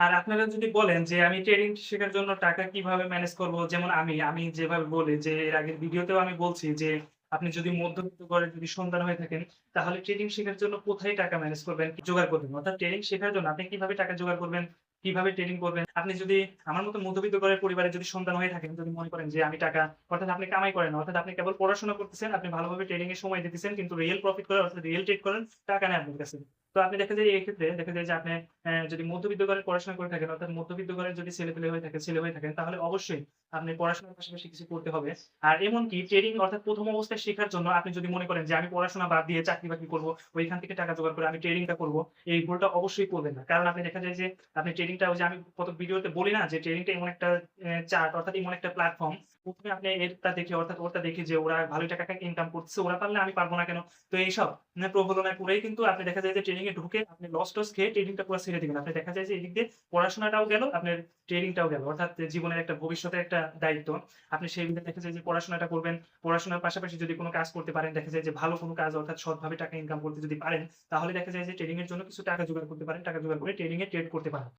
আর আপনারা যদি বলেন যে আমি ট্রেডিং শেখার জন্য টাকা কিভাবে ম্যানেজ করব? যেমন আমি যেভাবে বলি যে এর আগের ভিডিওতেও আমি বলছি যে আপনি যদি মধ্যবিত্ত ঘরের যদি সন্তান হয়ে থাকেন, তাহলে ট্রেডিং শেখার জন্য কোথায় টাকা ম্যানেজ করবেন, জোগাড় করবেন? অর্থাৎ ট্রেডিং শেখার জন্য আপনি কিভাবে টাকা জোগাড় করবেন, কিভাবে ট্রেডিং করবেন? আপনি যদি আমার মতো মধ্যবিত্ত ঘরের পরিবারের যদি সন্তান হয়ে থাকেন, যদি মনে করেন যে আমি টাকা অর্থাৎ আপনি কামাই করেন না, অর্থাৎ আপনি কেবল পড়াশোনা করতেছেন, আপনি ভালোভাবে ট্রেডিং এ সময় দিতেছেন কিন্তু রিয়াল প্রফিট করার অর্থাৎ রিয়াল ট্রেড করার টাকা নেই আপনার কাছে। তো আপনি দেখা যায় এই ক্ষেত্রে দেখা যায় যে আপনি যদি মধ্যবিত্ত ঘরে পড়াশোনা করে থাকেন অর্থাৎ মধ্যবিত্ত ঘরের যদি ছেলেপেলে হয়ে থাকে, ছেলে হয়ে থাকেন তাহলে অবশ্যই আপনি পড়াশোনার পাশাপাশি কিছু করতে হবে। আর এমনকি ট্রেডিং অর্থাৎ ১ম অবস্থায় শেখার জন্য আপনি যদি মনে করেন যে আমি পড়াশোনা বাদ দিয়ে চাকরি-বাকরি করব, ওইখান থেকে টাকা জোগাড় করে আমি ট্রেডিংটা করব। এই ভুলটা অবশ্যই করবেন না। কারণ আপনি দেখা যায় যে আপনি ট্রেডিংটা ওই যে আমি গত ভিডিওতে বলি না যে ট্রেডিংটা এমন একটা চার্ট অর্থাৎ এমন একটা প্ল্যাটফর্ম ১ম এ আপনি এরটা দেখে অর্থাৎ ওরটা দেখে যে ওরা ভালোই টাকা ইনকাম করতেছে, ওরা পারলে আমি পারব না কেন? তো এইসব প্রবলনায় পড়েই কিন্তু আপনি দেখা যায় যে ট্রেডিং এ ঢুকে আপনি লস-টস খেয়ে ট্রেডিংটা পুরা ছেড়ে দিবেন। আপনি দেখা যায় যে এদিক দিয়ে পড়াশোনাটাও গেল, আপনার ট্রেডিংটাও গেল। অর্থাৎ জীবনের একটা ভবিষ্যতের একটা দায়িত্ব। আপনি সেই দিকে দেখা যায় যে পড়াশোনাটা করবেন। পড়াশোনার পাশাপাশি যদি কোন কাজ করতে পারেন, দেখা যায় যে ভালো কোন কাজ অর্থাৎ সৎভাবে টাকা ইনকাম করতে যদি পারেন, তাহলে দেখা যায় যে ট্রেডিং এর জন্য কিছু টাকা জোগাড় করতে পারেন। টাকা জোগাড় করে ট্রেডিং এ ট্রেড করতে পারেন।